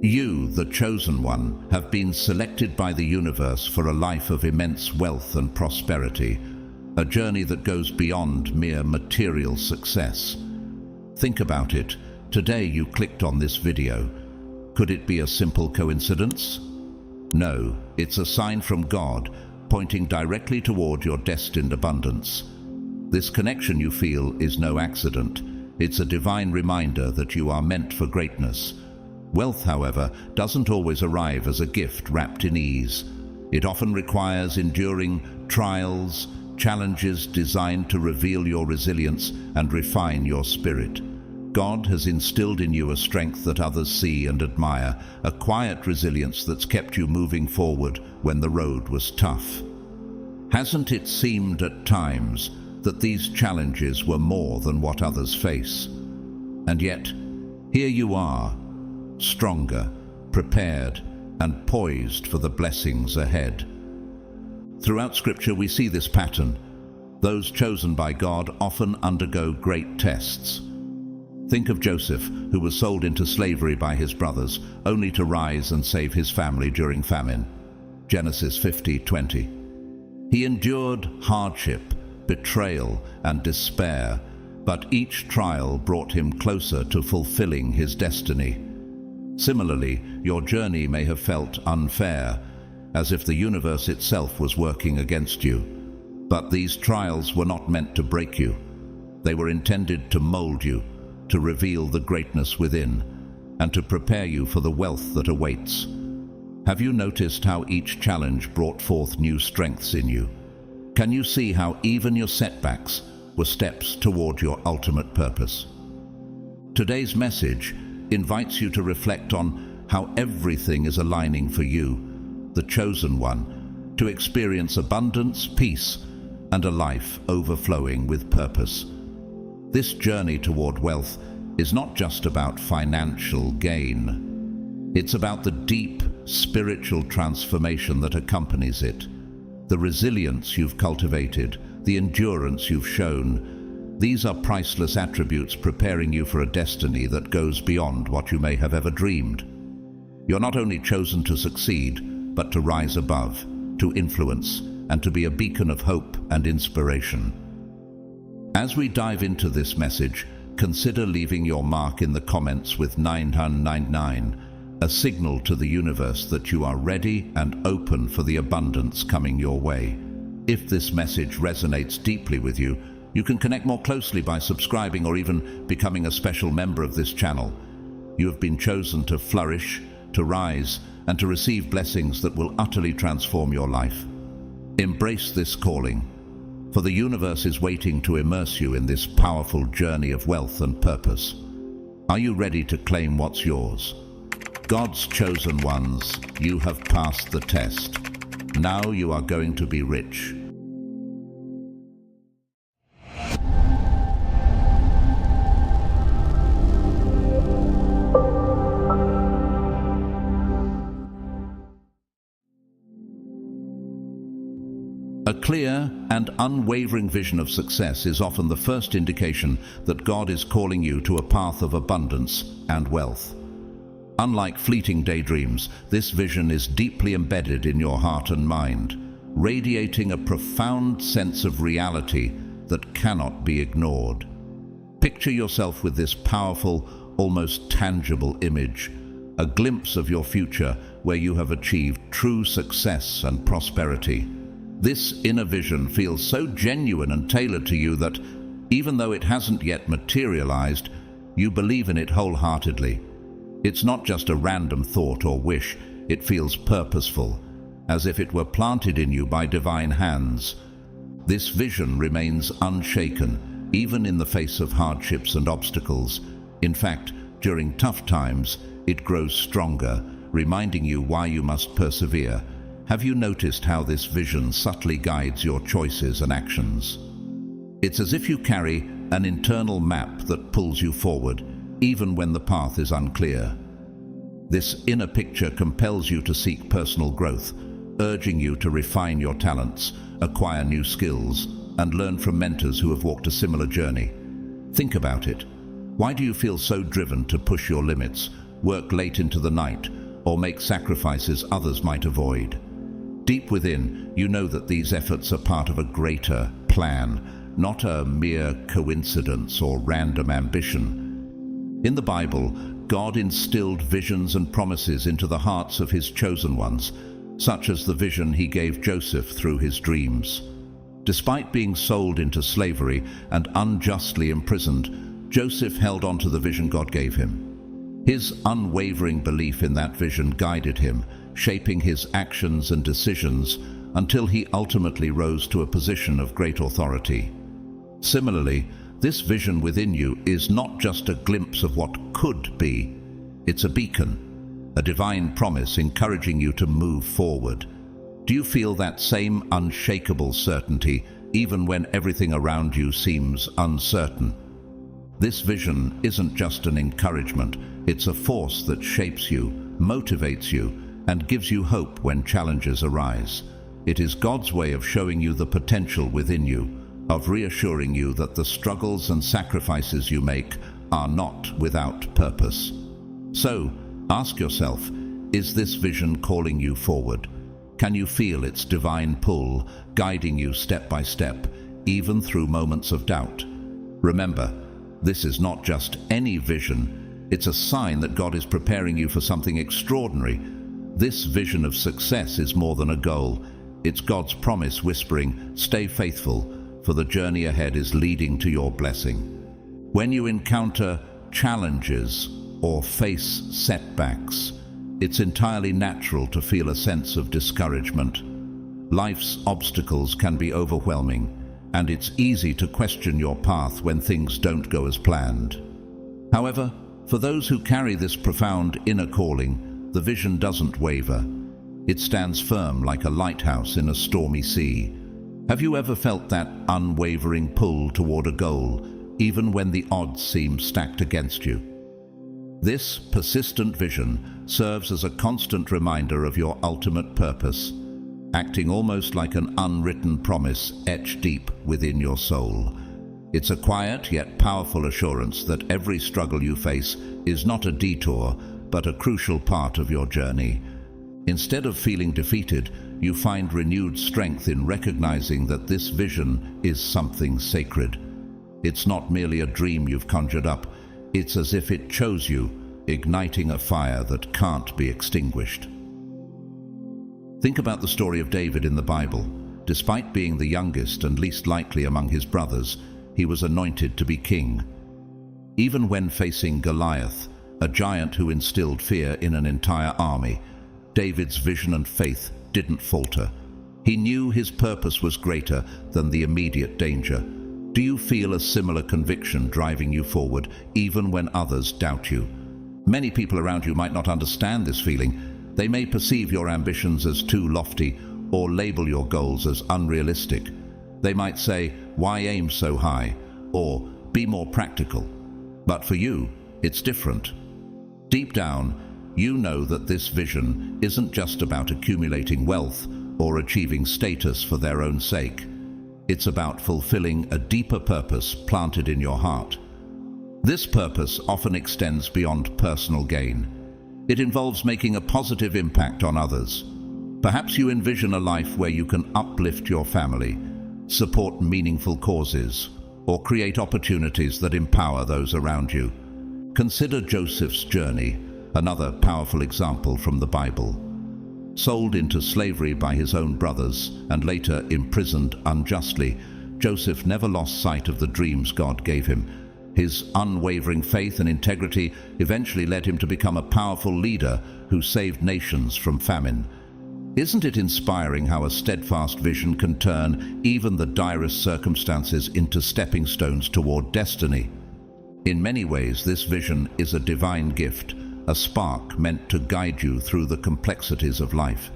You, the chosen one, have been selected by the universe for a life of immense wealth and prosperity, a journey that goes beyond mere material success. Think about it. Today you clicked on this video. Could it be a simple coincidence? No, it's a sign from God, pointing directly toward your destined abundance. This connection you feel is no accident. It's a divine reminder that you are meant for greatness. Wealth, however, doesn't always arrive as a gift wrapped in ease. It often requires enduring trials, challenges designed to reveal your resilience and refine your spirit. God has instilled in you a strength that others see and admire, a quiet resilience that's kept you moving forward when the road was tough. Hasn't it seemed at times that these challenges were more than what others face? And yet, here you are, stronger, prepared, and poised for the blessings ahead. Throughout Scripture we see this pattern. Those chosen by God often undergo great tests. Think of Joseph, who was sold into slavery by his brothers, only to rise and save his family during famine. Genesis 50:20. He endured hardship, betrayal, and despair, but each trial brought him closer to fulfilling his destiny. Similarly, your journey may have felt unfair, as if the universe itself was working against you. But these trials were not meant to break you. They were intended to mold you, to reveal the greatness within, and to prepare you for the wealth that awaits. Have you noticed how each challenge brought forth new strengths in you? Can you see how even your setbacks were steps toward your ultimate purpose? Today's message invites you to reflect on how everything is aligning for you, the chosen one, to experience abundance, peace, and a life overflowing with purpose. This journey toward wealth is not just about financial gain. It's about the deep spiritual transformation that accompanies it. The resilience you've cultivated, the endurance you've shown, these are priceless attributes preparing you for a destiny that goes beyond what you may have ever dreamed. You're not only chosen to succeed, but to rise above, to influence, and to be a beacon of hope and inspiration. As we dive into this message, consider leaving your mark in the comments with 999, a signal to the universe that you are ready and open for the abundance coming your way. If this message resonates deeply with you, you can connect more closely by subscribing or even becoming a special member of this channel. You have been chosen to flourish, to rise, and to receive blessings that will utterly transform your life. Embrace this calling, for the universe is waiting to immerse you in this powerful journey of wealth and purpose. Are you ready to claim what's yours? God's chosen ones, you have passed the test. Now you are going to be rich. A clear and unwavering vision of success is often the first indication that God is calling you to a path of abundance and wealth. Unlike fleeting daydreams, this vision is deeply embedded in your heart and mind, radiating a profound sense of reality that cannot be ignored. Picture yourself with this powerful, almost tangible image, a glimpse of your future where you have achieved true success and prosperity. This inner vision feels so genuine and tailored to you that, even though it hasn't yet materialized, you believe in it wholeheartedly. It's not just a random thought or wish, it feels purposeful, as if it were planted in you by divine hands. This vision remains unshaken, even in the face of hardships and obstacles. In fact, during tough times, it grows stronger, reminding you why you must persevere. Have you noticed how this vision subtly guides your choices and actions? It's as if you carry an internal map that pulls you forward, even when the path is unclear. This inner picture compels you to seek personal growth, urging you to refine your talents, acquire new skills, and learn from mentors who have walked a similar journey. Think about it. Why do you feel so driven to push your limits? work late into the night, or make sacrifices others might avoid. Deep within, you know that these efforts are part of a greater plan, not a mere coincidence or random ambition. In the Bible, God instilled visions and promises into the hearts of his chosen ones, such as the vision he gave Joseph through his dreams. Despite being sold into slavery and unjustly imprisoned, Joseph held on to the vision God gave him. His unwavering belief in that vision guided him, shaping his actions and decisions until he ultimately rose to a position of great authority. Similarly, this vision within you is not just a glimpse of what could be, it's a beacon, a divine promise encouraging you to move forward. Do you feel that same unshakable certainty even when everything around you seems uncertain? This vision isn't just an encouragement, it's a force that shapes you, motivates you, and gives you hope when challenges arise. It is God's way of showing you the potential within you, of reassuring you that the struggles and sacrifices you make are not without purpose. So, ask yourself, is this vision calling you forward? Can you feel its divine pull, guiding you step by step, even through moments of doubt? Remember, this is not just any vision, it's a sign that God is preparing you for something extraordinary. This vision of success is more than a goal. It's God's promise whispering, "Stay faithful, for the journey ahead is leading to your blessing." When you encounter challenges or face setbacks, it's entirely natural to feel a sense of discouragement. Life's obstacles can be overwhelming, and it's easy to question your path when things don't go as planned. However, for those who carry this profound inner calling, the vision doesn't waver. It stands firm like a lighthouse in a stormy sea. Have you ever felt that unwavering pull toward a goal, even when the odds seem stacked against you? This persistent vision serves as a constant reminder of your ultimate purpose, acting almost like an unwritten promise etched deep within your soul. It's a quiet yet powerful assurance that every struggle you face is not a detour, but a crucial part of your journey. Instead of feeling defeated, you find renewed strength in recognizing that this vision is something sacred. It's not merely a dream you've conjured up, it's as if it chose you, igniting a fire that can't be extinguished. Think about the story of David in the Bible. Despite being the youngest and least likely among his brothers, he was anointed to be king. Even when facing Goliath, a giant who instilled fear in an entire army, David's vision and faith didn't falter. He knew his purpose was greater than the immediate danger. Do you feel a similar conviction driving you forward, even when others doubt you? Many people around you might not understand this feeling. They may perceive your ambitions as too lofty or label your goals as unrealistic. They might say, "Why aim so high?" or "Be more practical." But for you, it's different. Deep down, you know that this vision isn't just about accumulating wealth or achieving status for their own sake. It's about fulfilling a deeper purpose planted in your heart. This purpose often extends beyond personal gain. It involves making a positive impact on others. Perhaps you envision a life where you can uplift your family, support meaningful causes, or create opportunities that empower those around you. Consider Joseph's journey, another powerful example from the Bible. Sold into slavery by his own brothers and later imprisoned unjustly, Joseph never lost sight of the dreams God gave him. His unwavering faith and integrity eventually led him to become a powerful leader who saved nations from famine. Isn't it inspiring how a steadfast vision can turn even the direst circumstances into stepping stones toward destiny? In many ways, this vision is a divine gift, a spark meant to guide you through the complexities of life.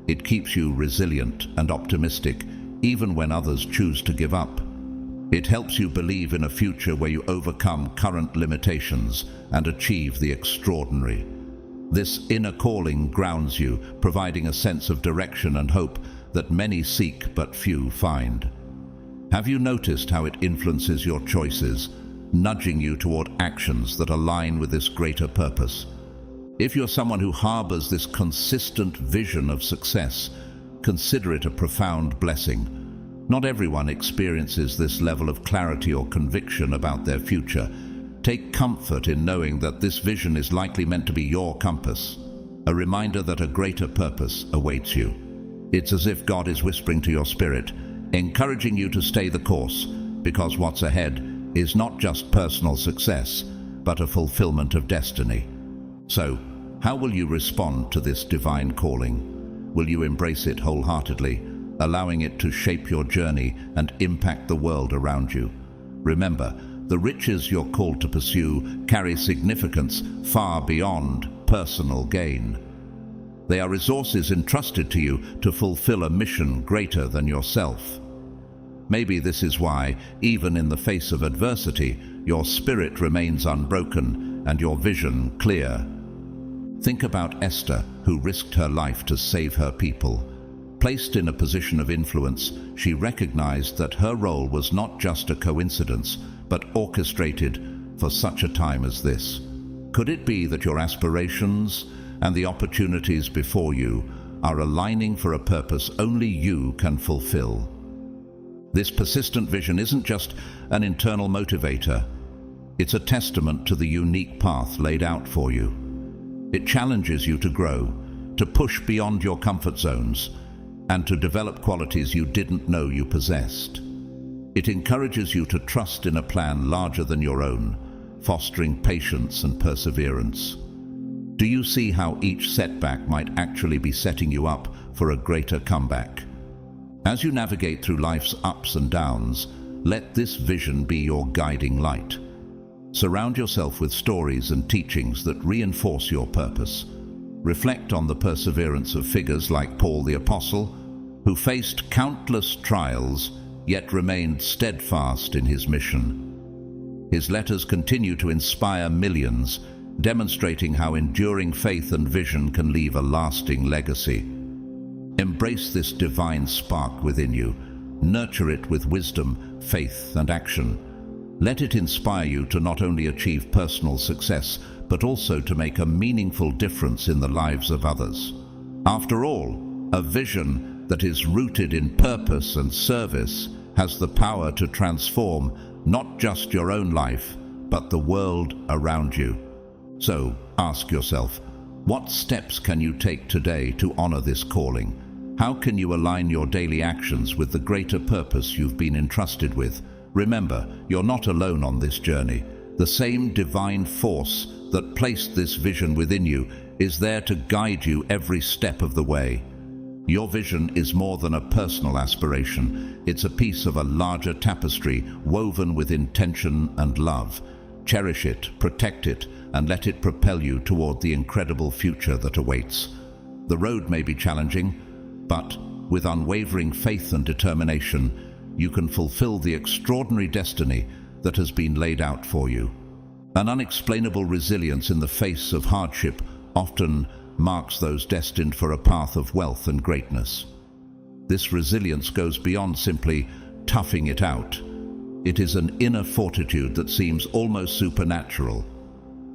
It keeps you resilient and optimistic, even when others choose to give up. It helps you believe in a future where you overcome current limitations and achieve the extraordinary. This inner calling grounds you, providing a sense of direction and hope that many seek but few find. Have you noticed how it influences your choices, nudging you toward actions that align with this greater purpose? If you're someone who harbors this consistent vision of success, consider it a profound blessing. Not everyone experiences this level of clarity or conviction about their future. Take comfort in knowing that this vision is likely meant to be your compass, a reminder that a greater purpose awaits you. It's as if God is whispering to your spirit, encouraging you to stay the course, because what's ahead is not just personal success, but a fulfillment of destiny. So, how will you respond to this divine calling? Will you embrace it wholeheartedly, allowing it to shape your journey and impact the world around you? Remember, the riches you're called to pursue carry significance far beyond personal gain. They are resources entrusted to you to fulfill a mission greater than yourself. Maybe this is why, even in the face of adversity, your spirit remains unbroken and your vision clear. Think about Esther, who risked her life to save her people. Placed in a position of influence, she recognized that her role was not just a coincidence, but orchestrated for such a time as this. Could it be that your aspirations and the opportunities before you are aligning for a purpose only you can fulfill? This persistent vision isn't just an internal motivator. It's a testament to the unique path laid out for you. It challenges you to grow, to push beyond your comfort zones, and to develop qualities you didn't know you possessed. It encourages you to trust in a plan larger than your own, fostering patience and perseverance. Do you see how each setback might actually be setting you up for a greater comeback? As you navigate through life's ups and downs, let this vision be your guiding light. Surround yourself with stories and teachings that reinforce your purpose. Reflect on the perseverance of figures like Paul the Apostle, who faced countless trials yet remained steadfast in his mission. His letters continue to inspire millions, demonstrating how enduring faith and vision can leave a lasting legacy. Embrace this divine spark within you. Nurture it with wisdom, faith, and action. Let it inspire you to not only achieve personal success, but also to make a meaningful difference in the lives of others. After all, a vision that is rooted in purpose and service has the power to transform not just your own life, but the world around you. So, ask yourself, what steps can you take today to honor this calling? How can you align your daily actions with the greater purpose you've been entrusted with? Remember, you're not alone on this journey. The same divine force that placed this vision within you is there to guide you every step of the way. Your vision is more than a personal aspiration. It's a piece of a larger tapestry woven with intention and love. Cherish it, protect it, and let it propel you toward the incredible future that awaits. The road may be challenging, but with unwavering faith and determination, you can fulfill the extraordinary destiny that has been laid out for you. An unexplainable resilience in the face of hardship often marks those destined for a path of wealth and greatness. This resilience goes beyond simply toughing it out. It is an inner fortitude that seems almost supernatural,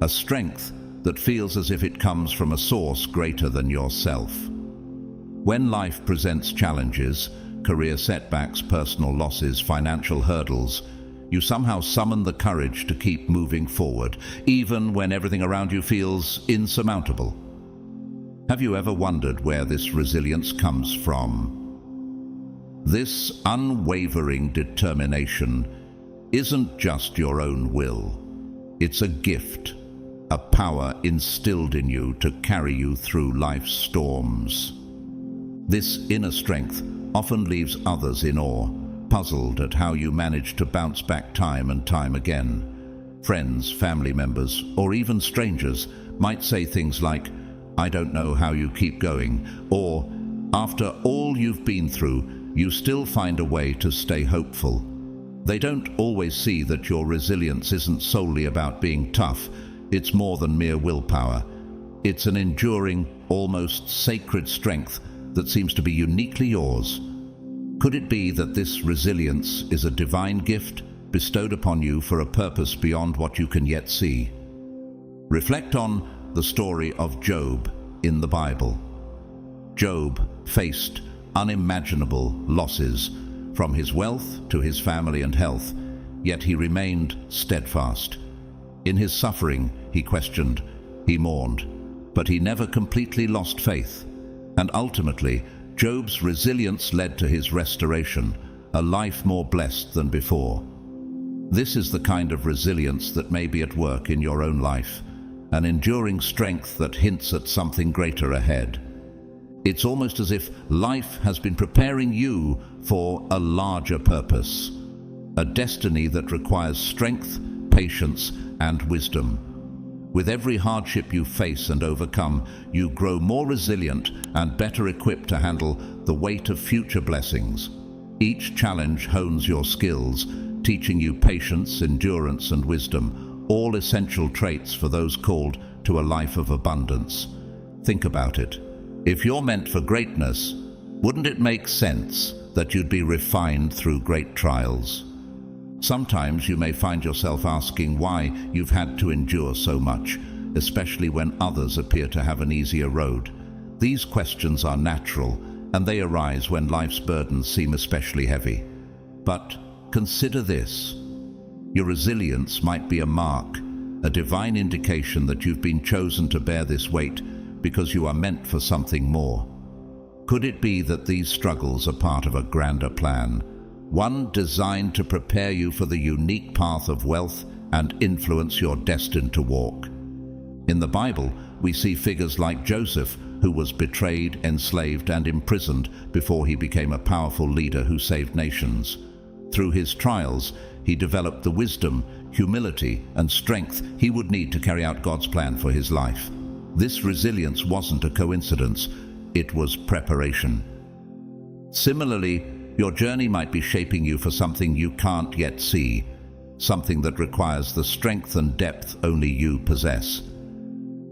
a strength that feels as if it comes from a source greater than yourself. When life presents challenges, career setbacks, personal losses, financial hurdles, you somehow summon the courage to keep moving forward, even when everything around you feels insurmountable. Have you ever wondered where this resilience comes from? This unwavering determination isn't just your own will. It's a gift, a power instilled in you to carry you through life's storms. This inner strength often leaves others in awe, puzzled at how you manage to bounce back time and time again. Friends, family members, or even strangers might say things like, "I don't know how you keep going," or, "After all you've been through, you still find a way to stay hopeful." They don't always see that your resilience isn't solely about being tough. It's more than mere willpower. It's an enduring, almost sacred strength that seems to be uniquely yours. Could it be that this resilience is a divine gift bestowed upon you for a purpose beyond what you can yet see? Reflect on the story of Job in the Bible. Job faced unimaginable losses, from his wealth to his family and health, yet he remained steadfast. In his suffering, he questioned, he mourned, but he never completely lost faith. And ultimately, Job's resilience led to his restoration, a life more blessed than before. This is the kind of resilience that may be at work in your own life, an enduring strength that hints at something greater ahead. It's almost as if life has been preparing you for a larger purpose, a destiny that requires strength, patience, and wisdom. With every hardship you face and overcome, you grow more resilient and better equipped to handle the weight of future blessings. Each challenge hones your skills, teaching you patience, endurance, and wisdom, all essential traits for those called to a life of abundance. Think about it. If you're meant for greatness, wouldn't it make sense that you'd be refined through great trials? Sometimes you may find yourself asking why you've had to endure so much, especially when others appear to have an easier road. These questions are natural, and they arise when life's burdens seem especially heavy. But consider this. Your resilience might be a mark, a divine indication that you've been chosen to bear this weight because you are meant for something more. Could it be that these struggles are part of a grander plan, one designed to prepare you for the unique path of wealth and influence you're destined to walk? In the Bible, we see figures like Joseph, who was betrayed, enslaved, and imprisoned before he became a powerful leader who saved nations. Through his trials, he developed the wisdom, humility, and strength he would need to carry out God's plan for his life. This resilience wasn't a coincidence, it was preparation. Similarly, your journey might be shaping you for something you can't yet see, something that requires the strength and depth only you possess.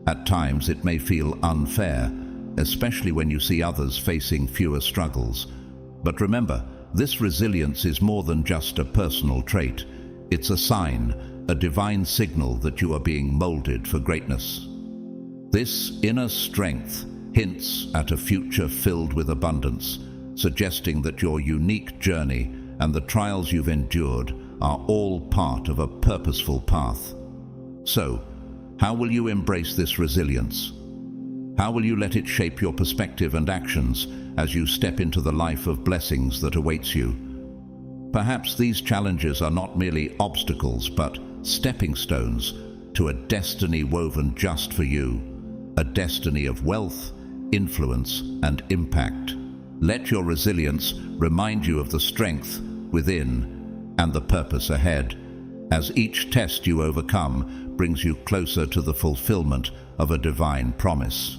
At times it may feel unfair, especially when you see others facing fewer struggles. But remember, this resilience is more than just a personal trait. It's a sign, a divine signal that you are being molded for greatness. This inner strength hints at a future filled with abundance, suggesting that your unique journey and the trials you've endured are all part of a purposeful path. So, how will you embrace this resilience? How will you let it shape your perspective and actions as you step into the life of blessings that awaits you? Perhaps these challenges are not merely obstacles, but stepping stones to a destiny woven just for you, a destiny of wealth, influence, and impact. Let your resilience remind you of the strength within and the purpose ahead, as each test you overcome brings you closer to the fulfillment of a divine promise.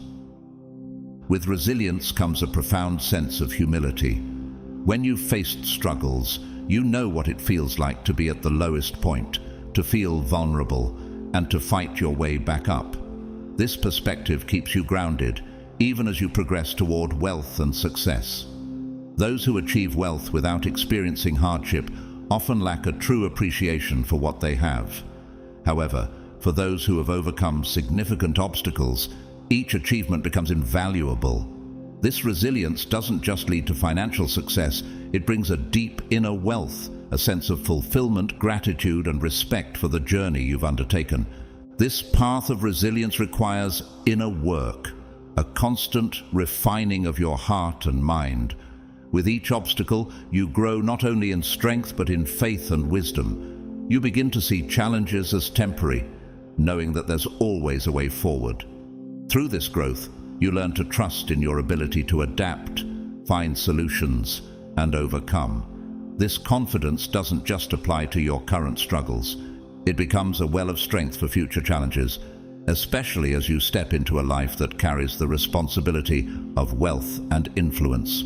With resilience comes a profound sense of humility. When you've faced struggles, you know what it feels like to be at the lowest point, to feel vulnerable, and to fight your way back up. This perspective keeps you grounded, even as you progress toward wealth and success. Those who achieve wealth without experiencing hardship often lack a true appreciation for what they have. However, for those who have overcome significant obstacles, each achievement becomes invaluable. This resilience doesn't just lead to financial success, it brings a deep inner wealth, a sense of fulfillment, gratitude, and respect for the journey you've undertaken. This path of resilience requires inner work, a constant refining of your heart and mind. With each obstacle, you grow not only in strength but in faith and wisdom. You begin to see challenges as temporary, knowing that there's always a way forward. Through this growth, you learn to trust in your ability to adapt, find solutions, and overcome. This confidence doesn't just apply to your current struggles. It becomes a well of strength for future challenges, especially as you step into a life that carries the responsibility of wealth and influence.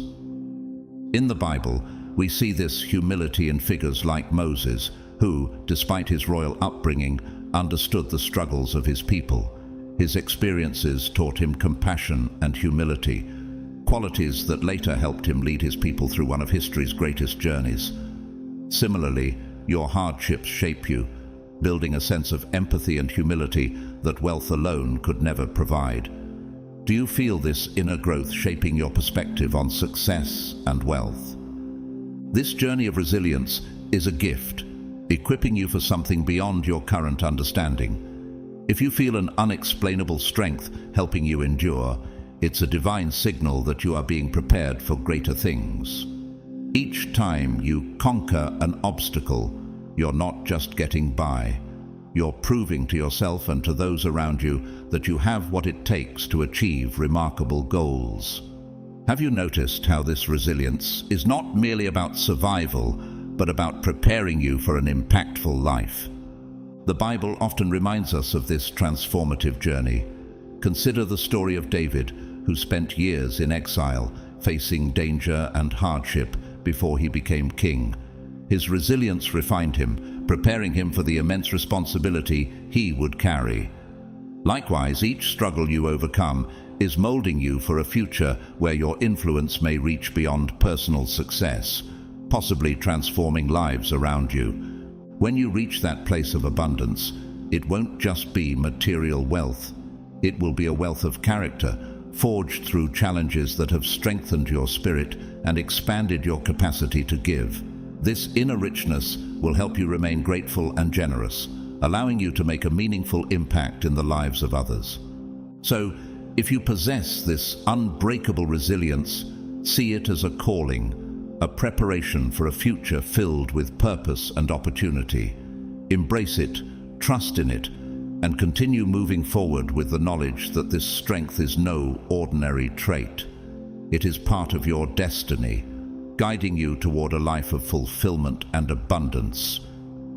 In the Bible, we see this humility in figures like Moses, who, despite his royal upbringing, understood the struggles of his people. His experiences taught him compassion and humility, qualities that later helped him lead his people through one of history's greatest journeys. Similarly, your hardships shape you, building a sense of empathy and humility that wealth alone could never provide. Do you feel this inner growth shaping your perspective on success and wealth? This journey of resilience is a gift, equipping you for something beyond your current understanding. If you feel an unexplainable strength helping you endure, it's a divine signal that you are being prepared for greater things. Each time you conquer an obstacle, you're not just getting by. You're proving to yourself and to those around you that you have what it takes to achieve remarkable goals. Have you noticed how this resilience is not merely about survival, but about preparing you for an impactful life? The Bible often reminds us of this transformative journey. Consider the story of David, who spent years in exile, facing danger and hardship before he became king. His resilience refined him, preparing him for the immense responsibility he would carry. Likewise, each struggle you overcome is molding you for a future where your influence may reach beyond personal success, possibly transforming lives around you. When you reach that place of abundance, it won't just be material wealth. It will be a wealth of character, forged through challenges that have strengthened your spirit and expanded your capacity to give. This inner richness will help you remain grateful and generous, allowing you to make a meaningful impact in the lives of others. So, if you possess this unbreakable resilience, see it as a calling, a preparation for a future filled with purpose and opportunity. Embrace it, trust in it, and continue moving forward with the knowledge that this strength is no ordinary trait. It is part of your destiny, guiding you toward a life of fulfillment and abundance.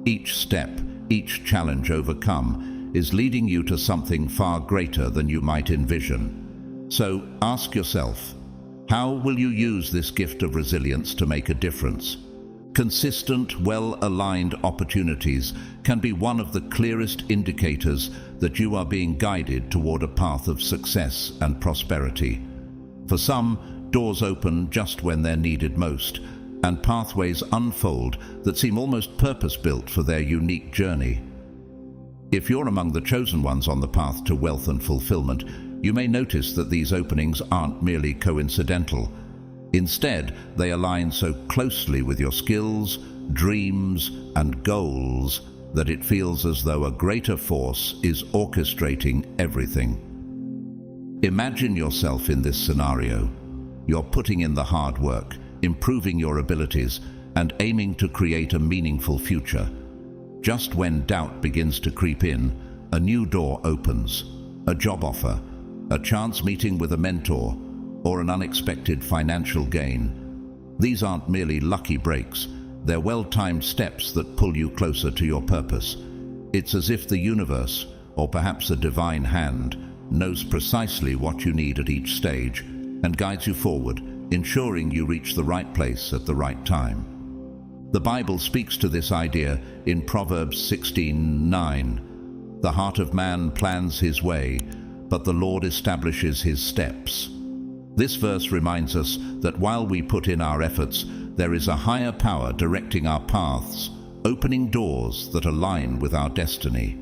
Each step, each challenge overcome, is leading you to something far greater than you might envision. So ask yourself, how will you use this gift of resilience to make a difference? Consistent, well-aligned opportunities can be one of the clearest indicators that you are being guided toward a path of success and prosperity. For some, doors open just when they're needed most, and pathways unfold that seem almost purpose-built for their unique journey. If you're among the chosen ones on the path to wealth and fulfillment, you may notice that these openings aren't merely coincidental. Instead, they align so closely with your skills, dreams, and goals that it feels as though a greater force is orchestrating everything. Imagine yourself in this scenario. You're putting in the hard work, improving your abilities, and aiming to create a meaningful future. Just when doubt begins to creep in, a new door opens. A job offer, a chance meeting with a mentor, or an unexpected financial gain. These aren't merely lucky breaks, they're well-timed steps that pull you closer to your purpose. It's as if the universe, or perhaps a divine hand, knows precisely what you need at each stage and guides you forward, ensuring you reach the right place at the right time. The Bible speaks to this idea in Proverbs 16:9. The heart of man plans his way, but the Lord establishes his steps. This verse reminds us that while we put in our efforts, there is a higher power directing our paths, opening doors that align with our destiny.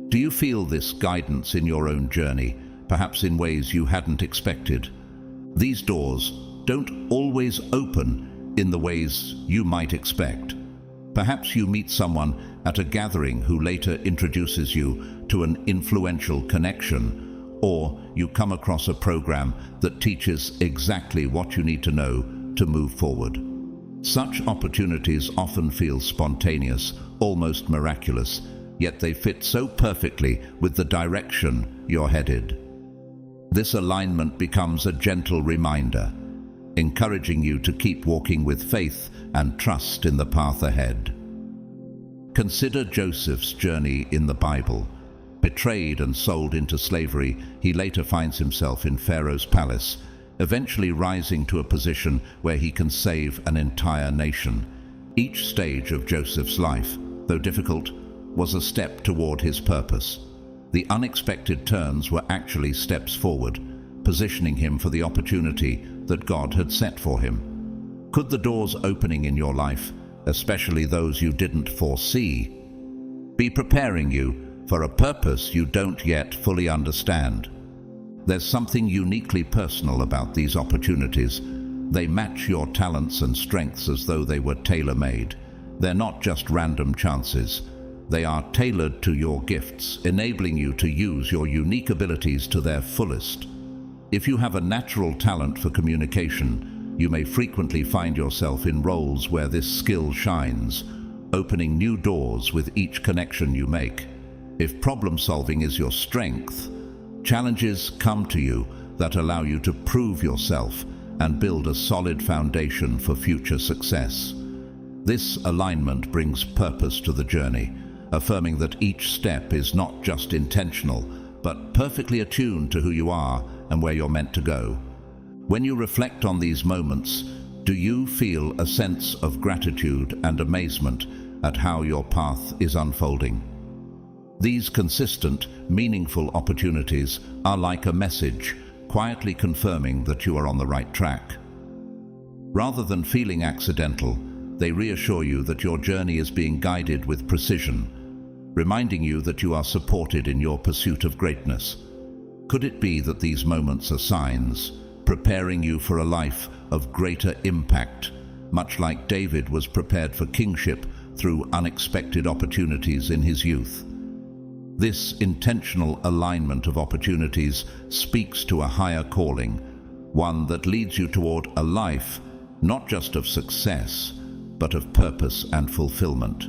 Do you feel this guidance in your own journey, perhaps in ways you hadn't expected? These doors don't always open in the ways you might expect. Perhaps you meet someone at a gathering who later introduces you to an influential connection, or you come across a program that teaches exactly what you need to know to move forward. Such opportunities often feel spontaneous, almost miraculous, yet they fit so perfectly with the direction you're headed. This alignment becomes a gentle reminder, encouraging you to keep walking with faith and trust in the path ahead. Consider Joseph's journey in the Bible. Betrayed and sold into slavery, he later finds himself in Pharaoh's palace, eventually rising to a position where he can save an entire nation. Each stage of Joseph's life, though difficult, was a step toward his purpose. The unexpected turns were actually steps forward, positioning him for the opportunity that God had set for him. Could the doors opening in your life, especially those you didn't foresee, be preparing you for a purpose you don't yet fully understand. There's something uniquely personal about these opportunities. They match your talents and strengths as though they were tailor-made. They're not just random chances. They are tailored to your gifts, enabling you to use your unique abilities to their fullest. If you have a natural talent for communication, you may frequently find yourself in roles where this skill shines, opening new doors with each connection you make. If problem-solving is your strength, challenges come to you that allow you to prove yourself and build a solid foundation for future success. This alignment brings purpose to the journey, affirming that each step is not just intentional, but perfectly attuned to who you are and where you're meant to go. When you reflect on these moments, do you feel a sense of gratitude and amazement at how your path is unfolding? These consistent, meaningful opportunities are like a message, quietly confirming that you are on the right track. Rather than feeling accidental, they reassure you that your journey is being guided with precision, reminding you that you are supported in your pursuit of greatness. Could it be that these moments are signs, preparing you for a life of greater impact, much like David was prepared for kingship through unexpected opportunities in his youth? This intentional alignment of opportunities speaks to a higher calling, one that leads you toward a life not just of success, but of purpose and fulfillment.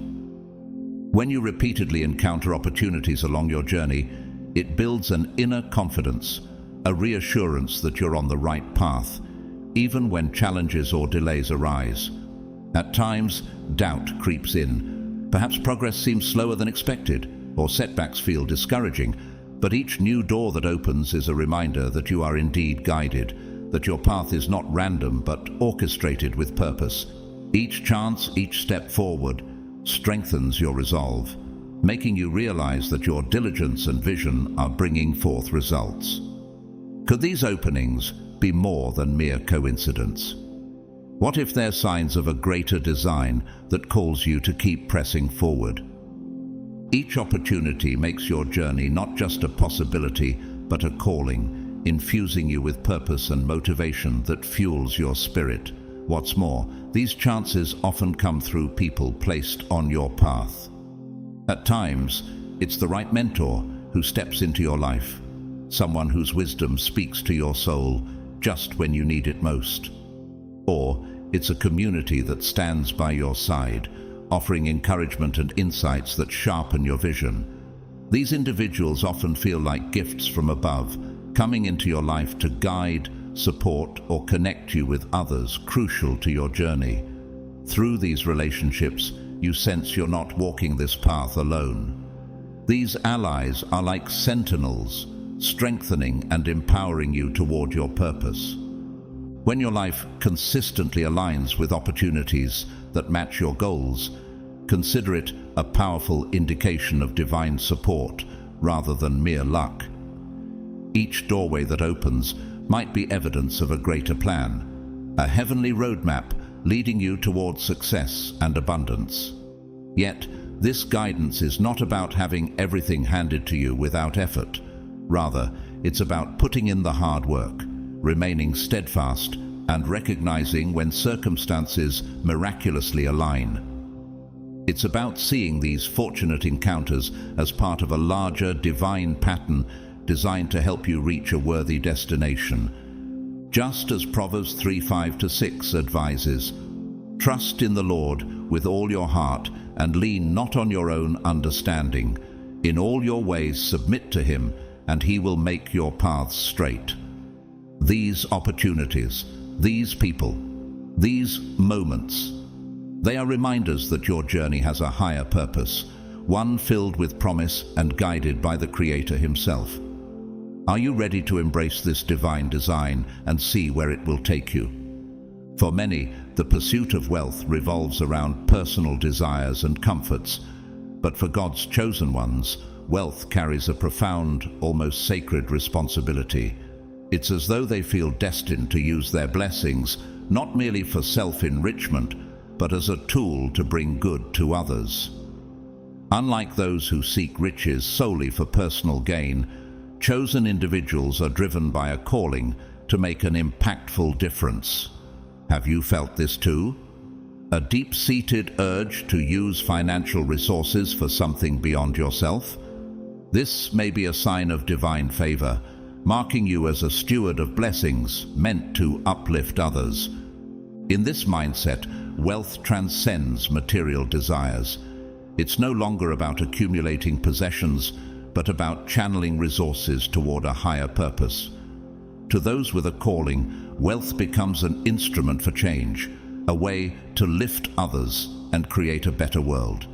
When you repeatedly encounter opportunities along your journey, it builds an inner confidence, a reassurance that you're on the right path, even when challenges or delays arise. At times, doubt creeps in. Perhaps progress seems slower than expected, or setbacks feel discouraging, but each new door that opens is a reminder that you are indeed guided, that your path is not random but orchestrated with purpose. Each chance, each step forward, strengthens your resolve, making you realize that your diligence and vision are bringing forth results. Could these openings be more than mere coincidence? What if they're signs of a greater design that calls you to keep pressing forward? Each opportunity makes your journey not just a possibility, but a calling, infusing you with purpose and motivation that fuels your spirit. What's more, these chances often come through people placed on your path. At times, it's the right mentor who steps into your life, someone whose wisdom speaks to your soul just when you need it most. Or it's a community that stands by your side, offering encouragement and insights that sharpen your vision. These individuals often feel like gifts from above, coming into your life to guide, support, or connect you with others crucial to your journey. Through these relationships, you sense you're not walking this path alone. These allies are like sentinels, strengthening and empowering you toward your purpose. When your life consistently aligns with opportunities that match your goals, consider it a powerful indication of divine support rather than mere luck. Each doorway that opens might be evidence of a greater plan, a heavenly roadmap leading you towards success and abundance. Yet, this guidance is not about having everything handed to you without effort. Rather, it's about putting in the hard work, remaining steadfast, and recognizing when circumstances miraculously align. It's about seeing these fortunate encounters as part of a larger divine pattern designed to help you reach a worthy destination. Just as Proverbs 3:5-6 advises, "Trust in the Lord with all your heart and lean not on your own understanding. In all your ways submit to him, and he will make your paths straight." These opportunities, these people, these moments, they are reminders that your journey has a higher purpose, one filled with promise and guided by the Creator himself. Are you ready to embrace this divine design and see where it will take you? For many, the pursuit of wealth revolves around personal desires and comforts, but for God's chosen ones, wealth carries a profound, almost sacred responsibility. It's as though they feel destined to use their blessings not merely for self-enrichment, but as a tool to bring good to others. Unlike those who seek riches solely for personal gain, chosen individuals are driven by a calling to make an impactful difference. Have you felt this too? A deep-seated urge to use financial resources for something beyond yourself? This may be a sign of divine favor, marking you as a steward of blessings meant to uplift others. In this mindset, wealth transcends material desires. It's no longer about accumulating possessions, but about channeling resources toward a higher purpose. To those with a calling, wealth becomes an instrument for change, a way to lift others and create a better world.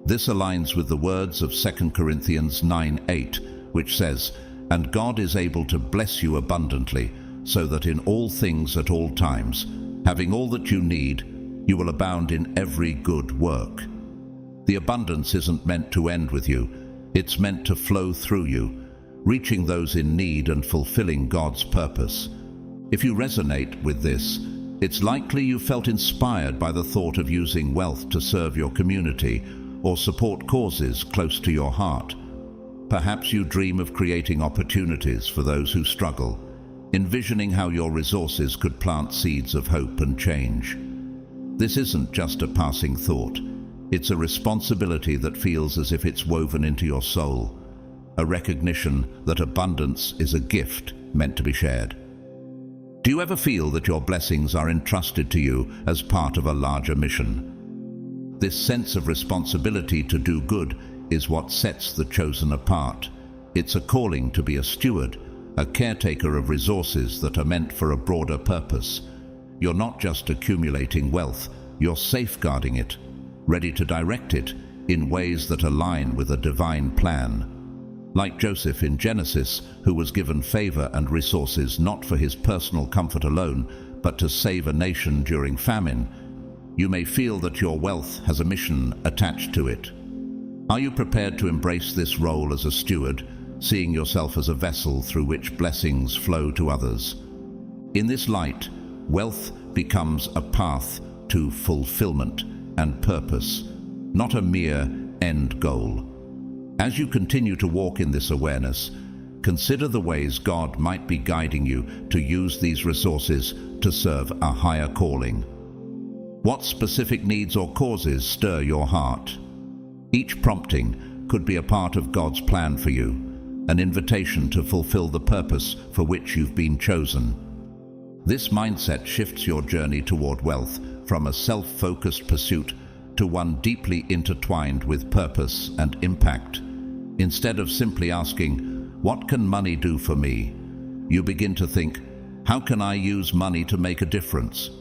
This aligns with the words of 2 Corinthians 9:8, which says, "And God is able to bless you abundantly, so that in all things at all times, having all that you need, you will abound in every good work." The abundance isn't meant to end with you, it's meant to flow through you, reaching those in need and fulfilling God's purpose. If you resonate with this, it's likely you felt inspired by the thought of using wealth to serve your community or support causes close to your heart. Perhaps you dream of creating opportunities for those who struggle, envisioning how your resources could plant seeds of hope and change. This isn't just a passing thought. It's a responsibility that feels as if it's woven into your soul, a recognition that abundance is a gift meant to be shared. Do you ever feel that your blessings are entrusted to you as part of a larger mission? This sense of responsibility to do good is what sets the chosen apart. It's a calling to be a steward, a caretaker of resources that are meant for a broader purpose. You're not just accumulating wealth, you're safeguarding it, ready to direct it in ways that align with a divine plan. Like Joseph in Genesis, who was given favor and resources not for his personal comfort alone, but to save a nation during famine, you may feel that your wealth has a mission attached to it. Are you prepared to embrace this role as a steward, seeing yourself as a vessel through which blessings flow to others? In this light, wealth becomes a path to fulfillment and purpose, not a mere end goal. As you continue to walk in this awareness, consider the ways God might be guiding you to use these resources to serve a higher calling. What specific needs or causes stir your heart? Each prompting could be a part of God's plan for you, an invitation to fulfill the purpose for which you've been chosen. This mindset shifts your journey toward wealth from a self-focused pursuit to one deeply intertwined with purpose and impact. Instead of simply asking, "What can money do for me?" you begin to think, "How can I use money to make a difference?"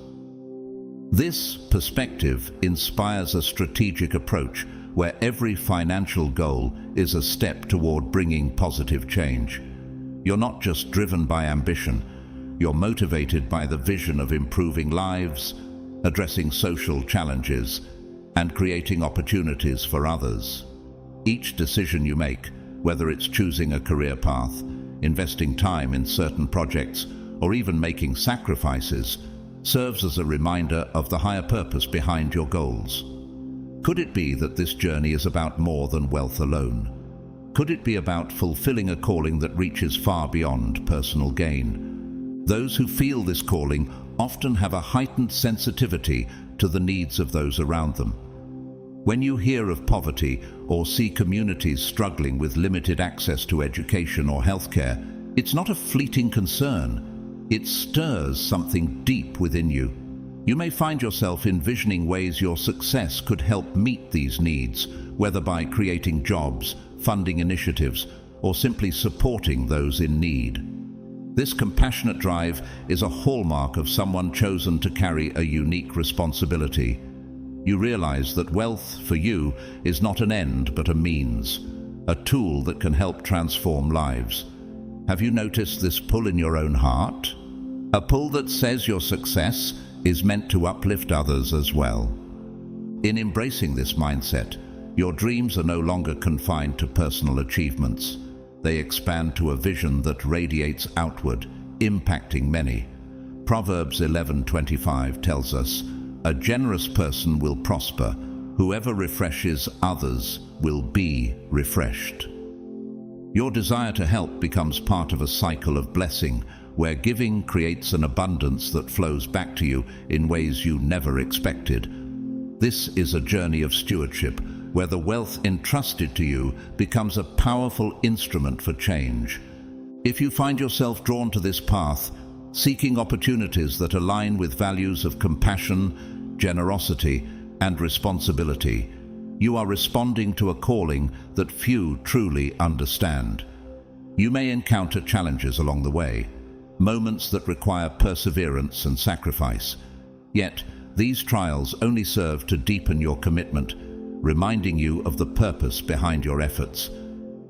This perspective inspires a strategic approach where every financial goal is a step toward bringing positive change. You're not just driven by ambition, you're motivated by the vision of improving lives, addressing social challenges, and creating opportunities for others. Each decision you make, whether it's choosing a career path, investing time in certain projects, or even making sacrifices, serves as a reminder of the higher purpose behind your goals. Could it be that this journey is about more than wealth alone? Could it be about fulfilling a calling that reaches far beyond personal gain? Those who feel this calling often have a heightened sensitivity to the needs of those around them. When you hear of poverty or see communities struggling with limited access to education or healthcare, it's not a fleeting concern. It stirs something deep within you. You may find yourself envisioning ways your success could help meet these needs, whether by creating jobs, funding initiatives, or simply supporting those in need. This compassionate drive is a hallmark of someone chosen to carry a unique responsibility. You realize that wealth, for you, is not an end but a means, a tool that can help transform lives. Have you noticed this pull in your own heart? A pull that says your success is meant to uplift others as well. In embracing this mindset, your dreams are no longer confined to personal achievements. They expand to a vision that radiates outward, impacting many. Proverbs 11:25 tells us, "A generous person will prosper, Whoever refreshes others will be refreshed. Your desire to help becomes part of a cycle of blessing, where giving creates an abundance that flows back to you in ways you never expected. This is a journey of stewardship, where the wealth entrusted to you becomes a powerful instrument for change. If you find yourself drawn to this path, seeking opportunities that align with values of compassion, generosity, and responsibility, you are responding to a calling that few truly understand. You may encounter challenges along the way, moments that require perseverance and sacrifice. Yet, these trials only serve to deepen your commitment, reminding you of the purpose behind your efforts.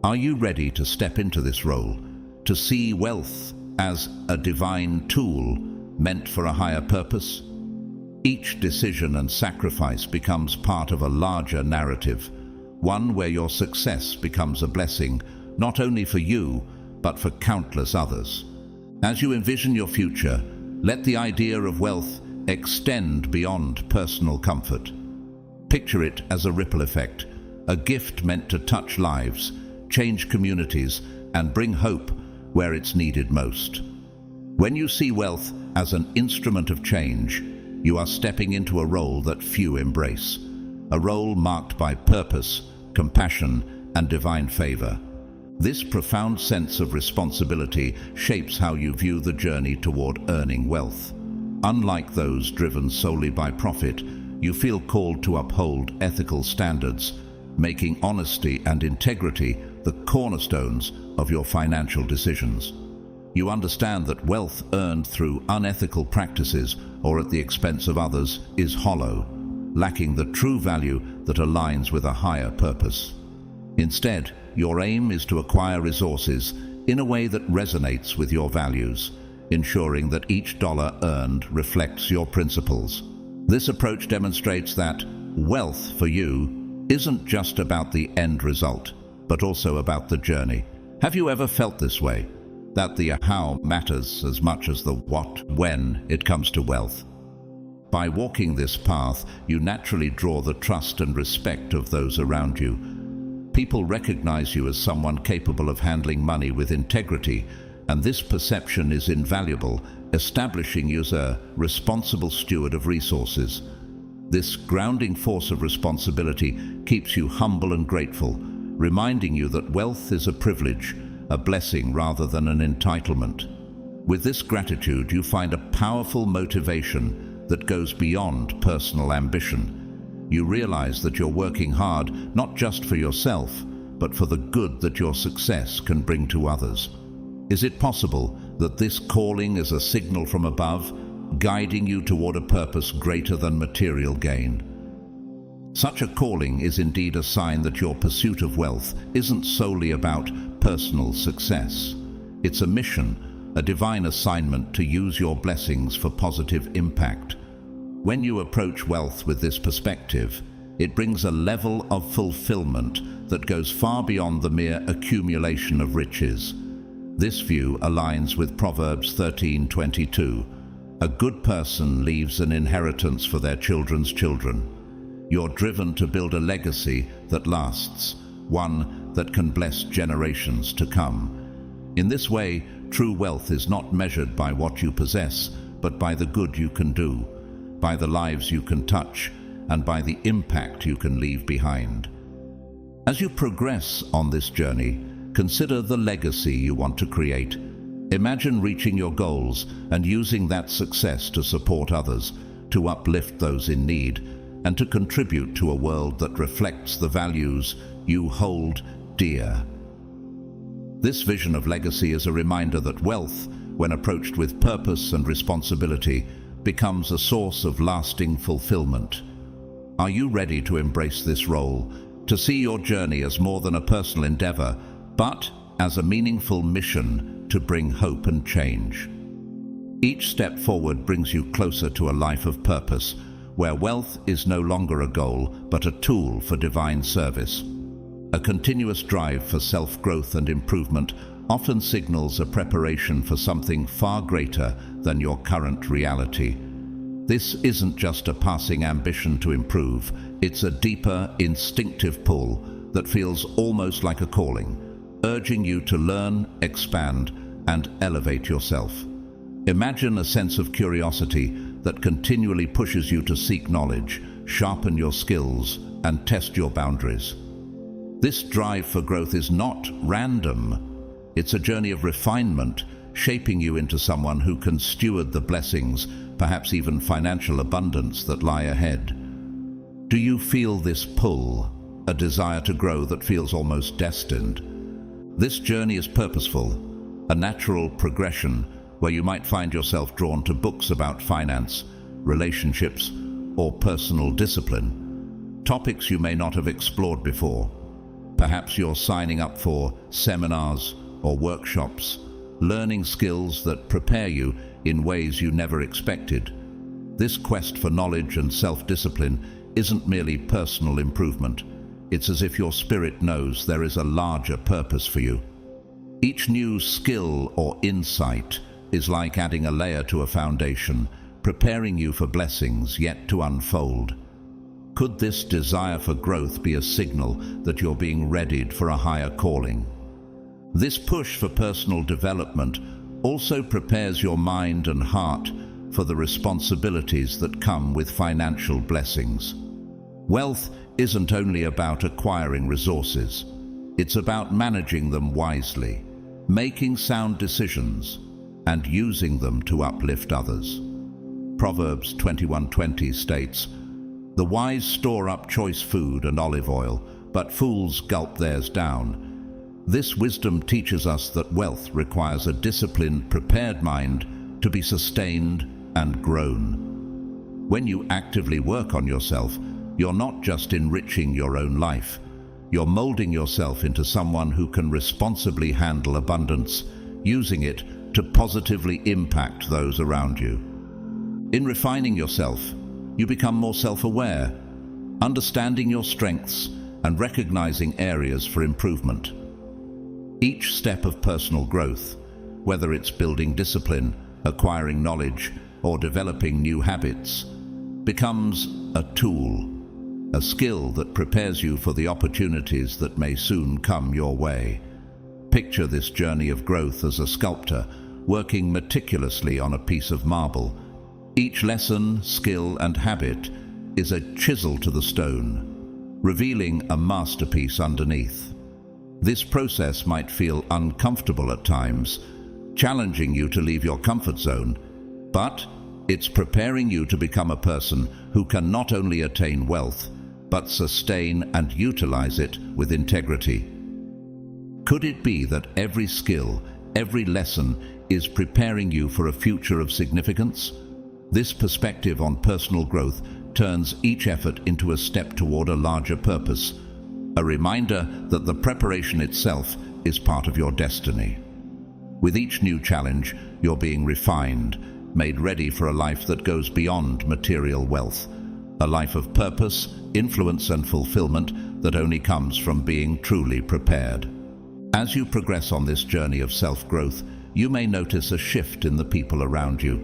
Are you ready to step into this role, to see wealth as a divine tool meant for a higher purpose? Each decision and sacrifice becomes part of a larger narrative, one where your success becomes a blessing, not only for you, but for countless others. As you envision your future, let the idea of wealth extend beyond personal comfort. Picture it as a ripple effect, a gift meant to touch lives, change communities, and bring hope where it's needed most. When you see wealth as an instrument of change, you are stepping into a role that few embrace, a role marked by purpose, compassion, and divine favor. This profound sense of responsibility shapes how you view the journey toward earning wealth. Unlike those driven solely by profit, you feel called to uphold ethical standards, making honesty and integrity the cornerstones of your financial decisions. You understand that wealth earned through unethical practices or at the expense of others is hollow, lacking the true value that aligns with a higher purpose. Instead, your aim is to acquire resources in a way that resonates with your values, ensuring that each dollar earned reflects your principles. This approach demonstrates that wealth for you isn't just about the end result, but also about the journey. Have you ever felt this way? That the how matters as much as the what when it comes to wealth? By walking this path, you naturally draw the trust and respect of those around you. People recognize you as someone capable of handling money with integrity, and this perception is invaluable, establishing you as a responsible steward of resources. This grounding force of responsibility keeps you humble and grateful, reminding you that wealth is a privilege, a blessing rather than an entitlement. With this gratitude, you find a powerful motivation that goes beyond personal ambition. You realize that you're working hard not just for yourself, but for the good that your success can bring to others. Is it possible that this calling is a signal from above, guiding you toward a purpose greater than material gain? Such a calling is indeed a sign that your pursuit of wealth isn't solely about personal success. It's a mission, a divine assignment to use your blessings for positive impact. When you approach wealth with this perspective, it brings a level of fulfillment that goes far beyond the mere accumulation of riches. This view aligns with Proverbs 13:22. A good person leaves an inheritance for their children's children. You're driven to build a legacy that lasts, one that can bless generations to come. In this way, true wealth is not measured by what you possess, but by the good you can do, by the lives you can touch, and by the impact you can leave behind. As you progress on this journey, consider the legacy you want to create. Imagine reaching your goals and using that success to support others, to uplift those in need, and to contribute to a world that reflects the values you hold dear. This vision of legacy is a reminder that wealth, when approached with purpose and responsibility, becomes a source of lasting fulfillment. Are you ready to embrace this role, to see your journey as more than a personal endeavor, but as a meaningful mission to bring hope and change? Each step forward brings you closer to a life of purpose, where wealth is no longer a goal, but a tool for divine service. A continuous drive for self-growth and improvement often signals a preparation for something far greater than your current reality. This isn't just a passing ambition to improve, it's a deeper, instinctive pull that feels almost like a calling, urging you to learn, expand, and elevate yourself. Imagine a sense of curiosity that continually pushes you to seek knowledge, sharpen your skills, and test your boundaries. This drive for growth is not random. It's a journey of refinement, shaping you into someone who can steward the blessings, perhaps even financial abundance that lie ahead. Do you feel this pull, a desire to grow that feels almost destined? This journey is purposeful, a natural progression where you might find yourself drawn to books about finance, relationships, or personal discipline, topics you may not have explored before. Perhaps you're signing up for seminars or workshops, learning skills that prepare you in ways you never expected. This quest for knowledge and self-discipline isn't merely personal improvement. It's as if your spirit knows there is a larger purpose for you. Each new skill or insight is like adding a layer to a foundation, preparing you for blessings yet to unfold. Could this desire for growth be a signal that you're being readied for a higher calling? This push for personal development also prepares your mind and heart for the responsibilities that come with financial blessings. Wealth isn't only about acquiring resources. It's about managing them wisely, making sound decisions, and using them to uplift others. Proverbs 21:20 states, "The wise store up choice food and olive oil, but fools gulp theirs down." This wisdom teaches us that wealth requires a disciplined, prepared mind to be sustained and grown. When you actively work on yourself, you're not just enriching your own life, you're molding yourself into someone who can responsibly handle abundance, using it to positively impact those around you. In refining yourself, you become more self-aware, understanding your strengths and recognizing areas for improvement. Each step of personal growth, whether it's building discipline, acquiring knowledge, or developing new habits, becomes a tool, a skill that prepares you for the opportunities that may soon come your way. Picture this journey of growth as a sculptor working meticulously on a piece of marble. Each lesson, skill, and habit is a chisel to the stone, revealing a masterpiece underneath. This process might feel uncomfortable at times, challenging you to leave your comfort zone, but it's preparing you to become a person who can not only attain wealth, but sustain and utilize it with integrity. Could it be that every skill, every lesson is preparing you for a future of significance? This perspective on personal growth turns each effort into a step toward a larger purpose, a reminder that the preparation itself is part of your destiny. With each new challenge, you're being refined, made ready for a life that goes beyond material wealth, a life of purpose, influence, and fulfillment that only comes from being truly prepared. As you progress on this journey of self-growth, you may notice a shift in the people around you.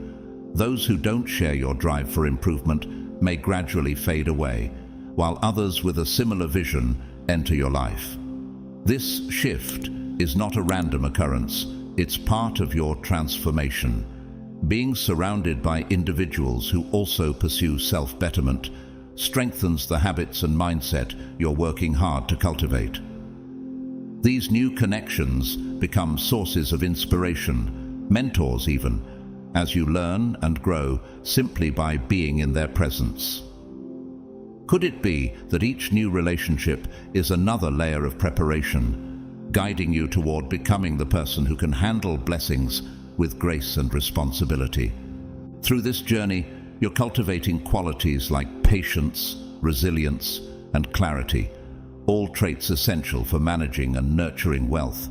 Those who don't share your drive for improvement may gradually fade away, while others with a similar vision enter your life. This shift is not a random occurrence, it's part of your transformation. Being surrounded by individuals who also pursue self-betterment strengthens the habits and mindset you're working hard to cultivate. These new connections become sources of inspiration, mentors even, as you learn and grow simply by being in their presence. Could it be that each new relationship is another layer of preparation, guiding you toward becoming the person who can handle blessings with grace and responsibility? Through this journey, you're cultivating qualities like patience, resilience, and clarity, all traits essential for managing and nurturing wealth.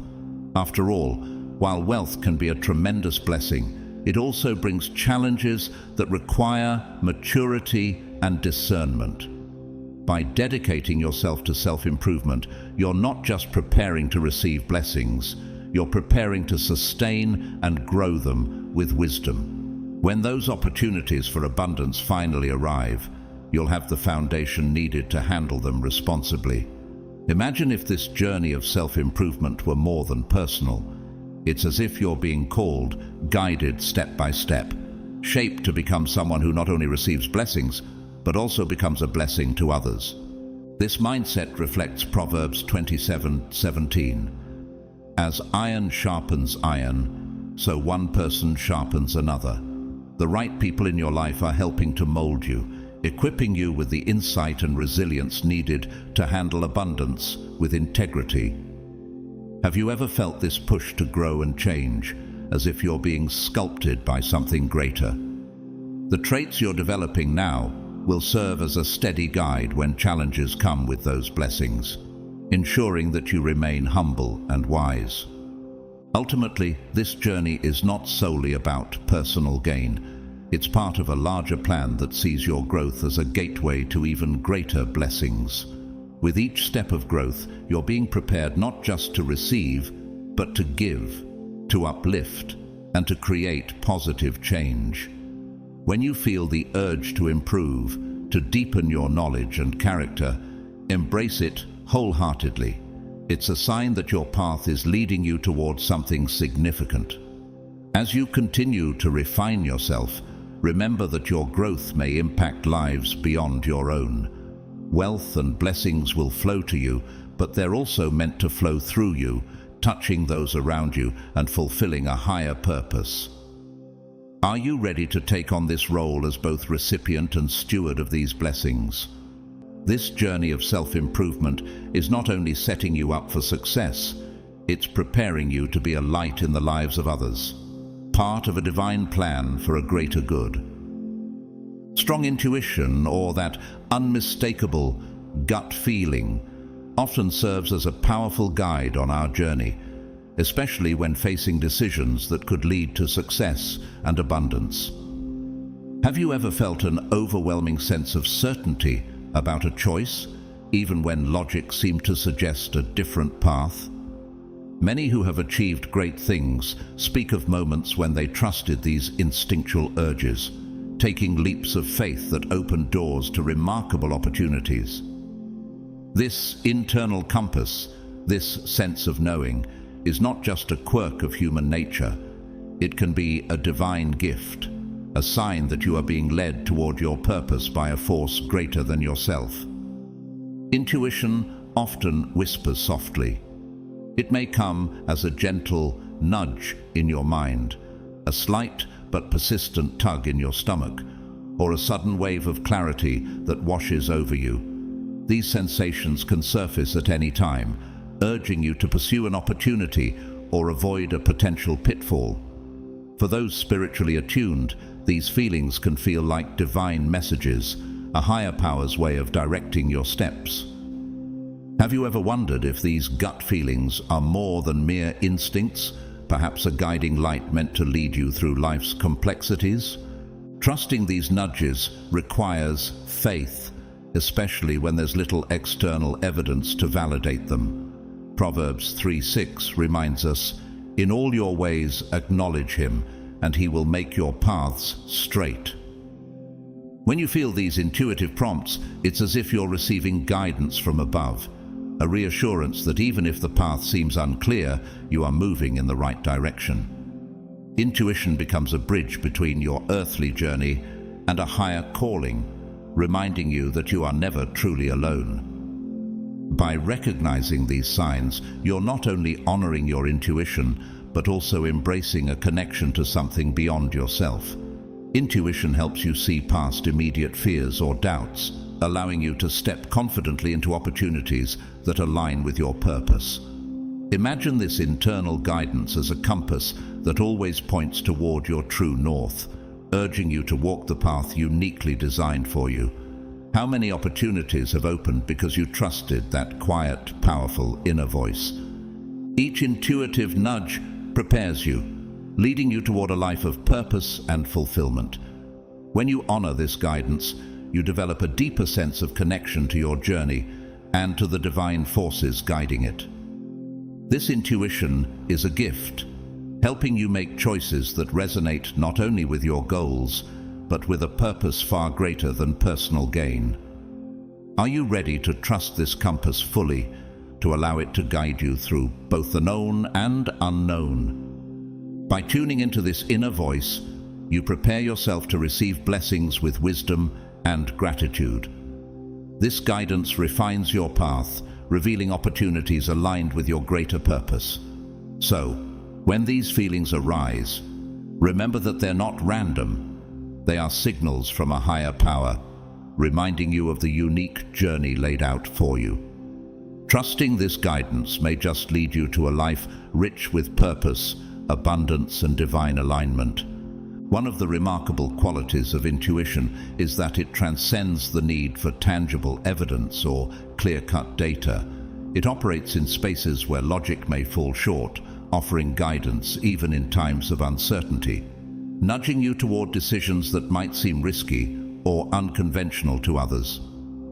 After all, while wealth can be a tremendous blessing, it also brings challenges that require maturity and discernment. By dedicating yourself to self-improvement, you're not just preparing to receive blessings, you're preparing to sustain and grow them with wisdom. When those opportunities for abundance finally arrive, you'll have the foundation needed to handle them responsibly. Imagine if this journey of self-improvement were more than personal. It's as if you're being called, guided step by step, shaped to become someone who not only receives blessings, but also becomes a blessing to others. This mindset reflects Proverbs 27:17. As iron sharpens iron, so one person sharpens another. The right people in your life are helping to mold you, equipping you with the insight and resilience needed to handle abundance with integrity. Have you ever felt this push to grow and change, as if you're being sculpted by something greater? The traits you're developing now will serve as a steady guide when challenges come with those blessings, ensuring that you remain humble and wise. Ultimately, this journey is not solely about personal gain. It's part of a larger plan that sees your growth as a gateway to even greater blessings. With each step of growth, you're being prepared not just to receive, but to give, to uplift, and to create positive change. When you feel the urge to improve, to deepen your knowledge and character, embrace it wholeheartedly. It's a sign that your path is leading you towards something significant. As you continue to refine yourself, remember that your growth may impact lives beyond your own. Wealth and blessings will flow to you, but they're also meant to flow through you, touching those around you and fulfilling a higher purpose. Are you ready to take on this role as both recipient and steward of these blessings? This journey of self-improvement is not only setting you up for success, it's preparing you to be a light in the lives of others, part of a divine plan for a greater good. Strong intuition, or that unmistakable gut feeling, often serves as a powerful guide on our journey, especially when facing decisions that could lead to success and abundance. Have you ever felt an overwhelming sense of certainty about a choice, even when logic seemed to suggest a different path? Many who have achieved great things speak of moments when they trusted these instinctual urges, taking leaps of faith that opened doors to remarkable opportunities. This internal compass, this sense of knowing, is not just a quirk of human nature. It can be a divine gift, a sign that you are being led toward your purpose by a force greater than yourself. Intuition often whispers softly. It may come as a gentle nudge in your mind, a slight but persistent tug in your stomach, or a sudden wave of clarity that washes over you. These sensations can surface at any time, urging you to pursue an opportunity or avoid a potential pitfall. For those spiritually attuned, these feelings can feel like divine messages, a higher power's way of directing your steps. Have you ever wondered if these gut feelings are more than mere instincts, perhaps a guiding light meant to lead you through life's complexities? Trusting these nudges requires faith, especially when there's little external evidence to validate them. Proverbs 3:6 reminds us, "In all your ways acknowledge him, and he will make your paths straight." When you feel these intuitive prompts, it's as if you're receiving guidance from above, a reassurance that even if the path seems unclear, you are moving in the right direction. Intuition becomes a bridge between your earthly journey and a higher calling, reminding you that you are never truly alone. By recognizing these signs, you're not only honoring your intuition, but also embracing a connection to something beyond yourself. Intuition helps you see past immediate fears or doubts, allowing you to step confidently into opportunities that align with your purpose. Imagine this internal guidance as a compass that always points toward your true north, urging you to walk the path uniquely designed for you. How many opportunities have opened because you trusted that quiet, powerful inner voice? Each intuitive nudge prepares you, leading you toward a life of purpose and fulfillment. When you honor this guidance, you develop a deeper sense of connection to your journey and to the divine forces guiding it. This intuition is a gift, helping you make choices that resonate not only with your goals, but with a purpose far greater than personal gain. Are you ready to trust this compass fully, to allow it to guide you through both the known and unknown? By tuning into this inner voice, you prepare yourself to receive blessings with wisdom and gratitude. This guidance refines your path, revealing opportunities aligned with your greater purpose. So, when these feelings arise, remember that they're not random. They are signals from a higher power, reminding you of the unique journey laid out for you. Trusting this guidance may just lead you to a life rich with purpose, abundance, and divine alignment. One of the remarkable qualities of intuition is that it transcends the need for tangible evidence or clear-cut data. It operates in spaces where logic may fall short, offering guidance even in times of uncertainty, nudging you toward decisions that might seem risky or unconventional to others.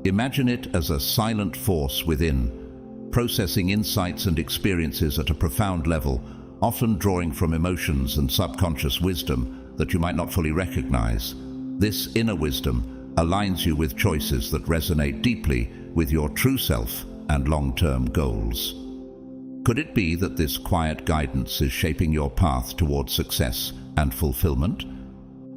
Imagine it as a silent force within, processing insights and experiences at a profound level, often drawing from emotions and subconscious wisdom that you might not fully recognize. This inner wisdom aligns you with choices that resonate deeply with your true self and long-term goals. Could it be that this quiet guidance is shaping your path toward success and fulfillment?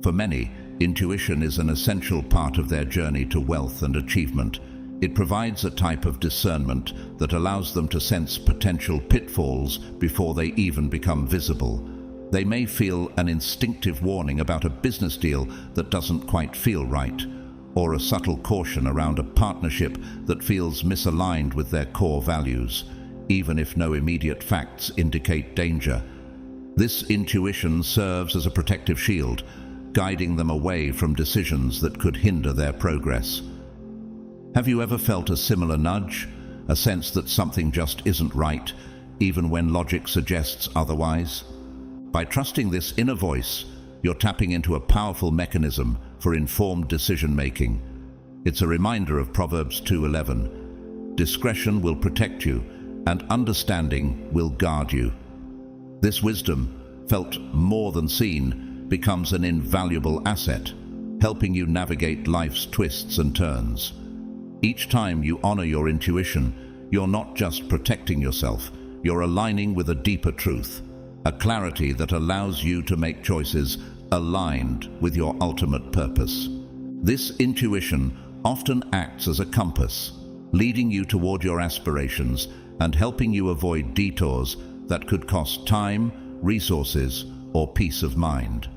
For many, intuition is an essential part of their journey to wealth and achievement. It provides a type of discernment that allows them to sense potential pitfalls before they even become visible. They may feel an instinctive warning about a business deal that doesn't quite feel right, or a subtle caution around a partnership that feels misaligned with their core values, even if no immediate facts indicate danger. This intuition serves as a protective shield, guiding them away from decisions that could hinder their progress. Have you ever felt a similar nudge, a sense that something just isn't right, even when logic suggests otherwise? By trusting this inner voice, you're tapping into a powerful mechanism for informed decision-making. It's a reminder of Proverbs 2:11. Discretion will protect you, and understanding will guard you. This wisdom, felt more than seen, becomes an invaluable asset, helping you navigate life's twists and turns. Each time you honor your intuition, you're not just protecting yourself, you're aligning with a deeper truth, a clarity that allows you to make choices aligned with your ultimate purpose. This intuition often acts as a compass, leading you toward your aspirations and helping you avoid detours that could cost time, resources, or peace of mind.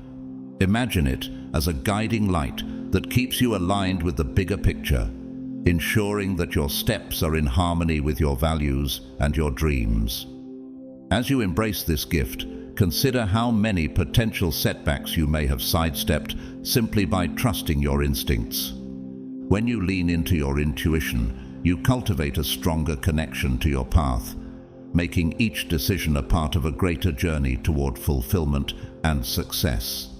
Imagine it as a guiding light that keeps you aligned with the bigger picture, ensuring that your steps are in harmony with your values and your dreams. As you embrace this gift, consider how many potential setbacks you may have sidestepped simply by trusting your instincts. When you lean into your intuition, you cultivate a stronger connection to your path, making each decision a part of a greater journey toward fulfillment and success.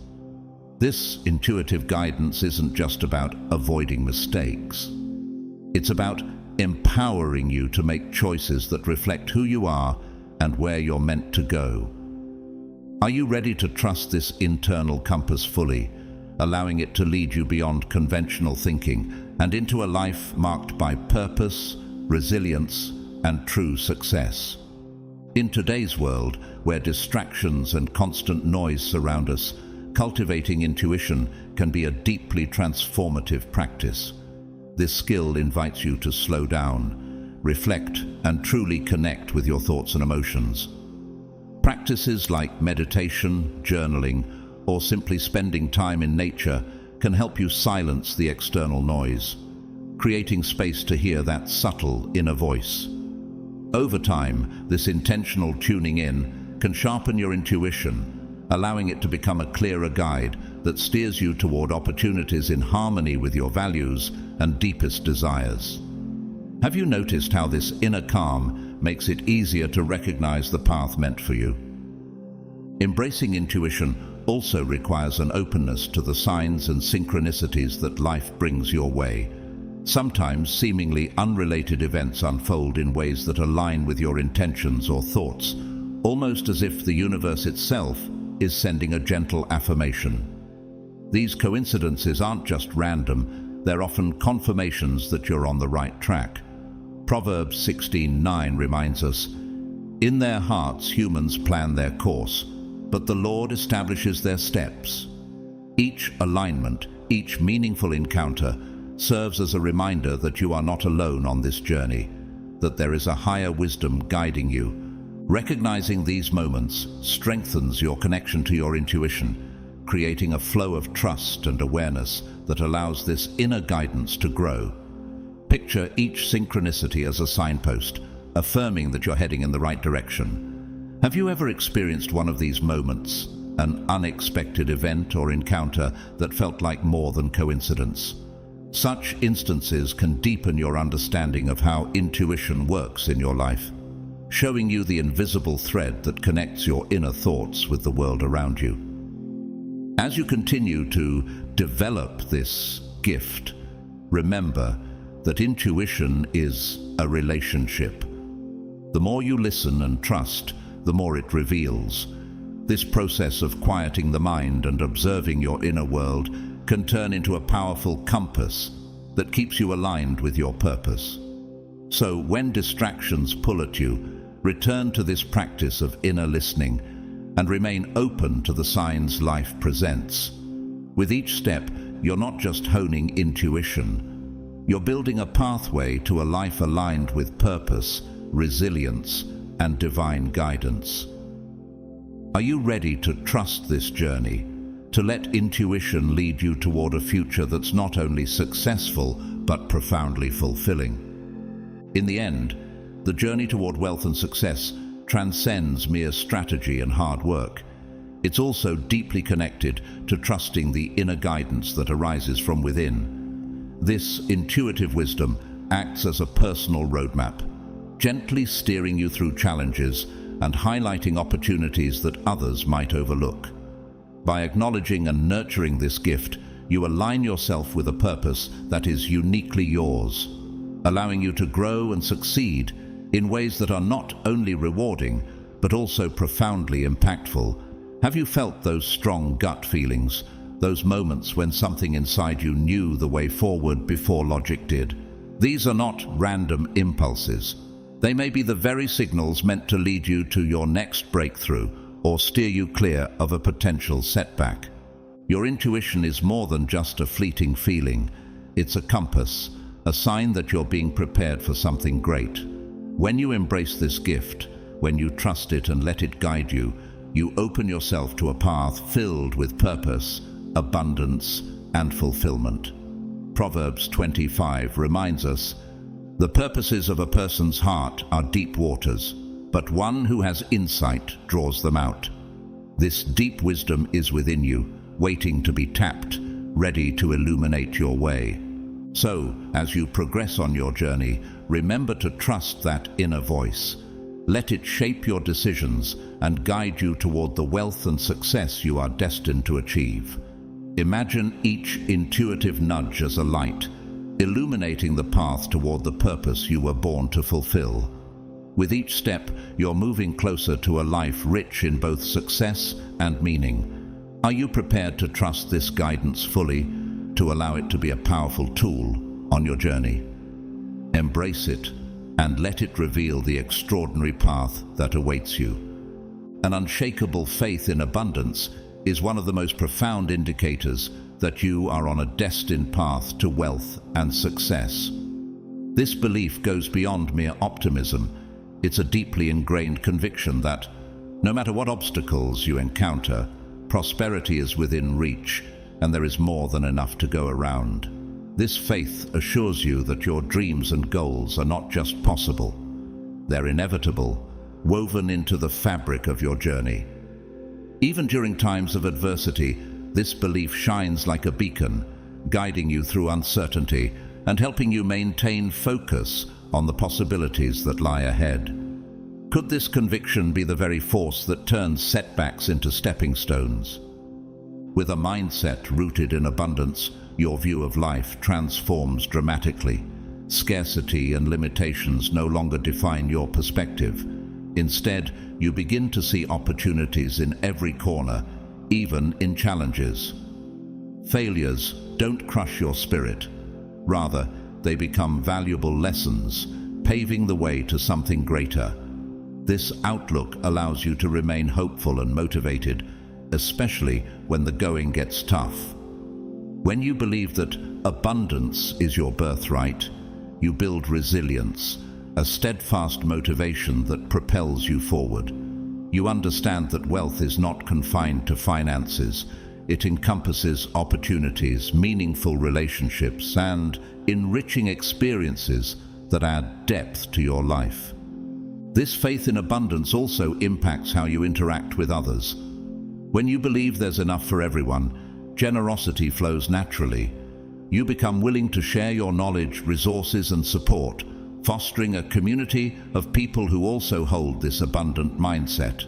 This intuitive guidance isn't just about avoiding mistakes. It's about empowering you to make choices that reflect who you are and where you're meant to go. Are you ready to trust this internal compass fully, allowing it to lead you beyond conventional thinking and into a life marked by purpose, resilience, and true success? In today's world, where distractions and constant noise surround us, cultivating intuition can be a deeply transformative practice. This skill invites you to slow down, reflect, and truly connect with your thoughts and emotions. Practices like meditation, journaling, or simply spending time in nature can help you silence the external noise, creating space to hear that subtle inner voice. Over time, this intentional tuning in can sharpen your intuition, allowing it to become a clearer guide that steers you toward opportunities in harmony with your values and deepest desires. Have you noticed how this inner calm makes it easier to recognize the path meant for you? Embracing intuition also requires an openness to the signs and synchronicities that life brings your way. Sometimes seemingly unrelated events unfold in ways that align with your intentions or thoughts, almost as if the universe itself is sending a gentle affirmation. These coincidences aren't just random, they're often confirmations that you're on the right track. Proverbs 16:9 reminds us, "In their hearts humans plan their course, but the Lord establishes their steps." Each alignment, each meaningful encounter serves as a reminder that you are not alone on this journey, that there is a higher wisdom guiding you. Recognizing these moments strengthens your connection to your intuition, creating a flow of trust and awareness that allows this inner guidance to grow. Picture each synchronicity as a signpost, affirming that you're heading in the right direction. Have you ever experienced one of these moments, an unexpected event or encounter that felt like more than coincidence? Such instances can deepen your understanding of how intuition works in your life, showing you the invisible thread that connects your inner thoughts with the world around you. As you continue to develop this gift, remember that intuition is a relationship. The more you listen and trust, the more it reveals. This process of quieting the mind and observing your inner world can turn into a powerful compass that keeps you aligned with your purpose. So when distractions pull at you, return to this practice of inner listening and remain open to the signs life presents. With each step, you're not just honing intuition, you're building a pathway to a life aligned with purpose, resilience, and divine guidance. Are you ready to trust this journey, to let intuition lead you toward a future that's not only successful, but profoundly fulfilling? In the end, the journey toward wealth and success transcends mere strategy and hard work. It's also deeply connected to trusting the inner guidance that arises from within. This intuitive wisdom acts as a personal roadmap, gently steering you through challenges and highlighting opportunities that others might overlook. By acknowledging and nurturing this gift, you align yourself with a purpose that is uniquely yours, allowing you to grow and succeed in ways that are not only rewarding, but also profoundly impactful. Have you felt those strong gut feelings, those moments when something inside you knew the way forward before logic did? These are not random impulses. They may be the very signals meant to lead you to your next breakthrough or steer you clear of a potential setback. Your intuition is more than just a fleeting feeling. It's a compass, a sign that you're being prepared for something great. When you embrace this gift, when you trust it and let it guide you, you open yourself to a path filled with purpose, abundance, and fulfillment. Proverbs 25 reminds us, "The purposes of a person's heart are deep waters, but one who has insight draws them out." This deep wisdom is within you, waiting to be tapped, ready to illuminate your way. So, as you progress on your journey, remember to trust that inner voice. Let it shape your decisions and guide you toward the wealth and success you are destined to achieve. Imagine each intuitive nudge as a light, illuminating the path toward the purpose you were born to fulfill. With each step, you're moving closer to a life rich in both success and meaning. Are you prepared to trust this guidance fully, to allow it to be a powerful tool on your journey? Embrace it and let it reveal the extraordinary path that awaits you. An unshakable faith in abundance is one of the most profound indicators that you are on a destined path to wealth and success. This belief goes beyond mere optimism. It's a deeply ingrained conviction that, no matter what obstacles you encounter, prosperity is within reach and there is more than enough to go around. This faith assures you that your dreams and goals are not just possible, they're inevitable, woven into the fabric of your journey. Even during times of adversity, this belief shines like a beacon, guiding you through uncertainty and helping you maintain focus on the possibilities that lie ahead. Could this conviction be the very force that turns setbacks into stepping stones? With a mindset rooted in abundance, your view of life transforms dramatically. Scarcity and limitations no longer define your perspective. Instead, you begin to see opportunities in every corner, even in challenges. Failures don't crush your spirit. Rather, they become valuable lessons, paving the way to something greater. This outlook allows you to remain hopeful and motivated, especially when the going gets tough. When you believe that abundance is your birthright, you build resilience, a steadfast motivation that propels you forward. You understand that wealth is not confined to finances. It encompasses opportunities, meaningful relationships, and enriching experiences that add depth to your life. This faith in abundance also impacts how you interact with others. When you believe there's enough for everyone, generosity flows naturally. You become willing to share your knowledge, resources, and support, fostering a community of people who also hold this abundant mindset.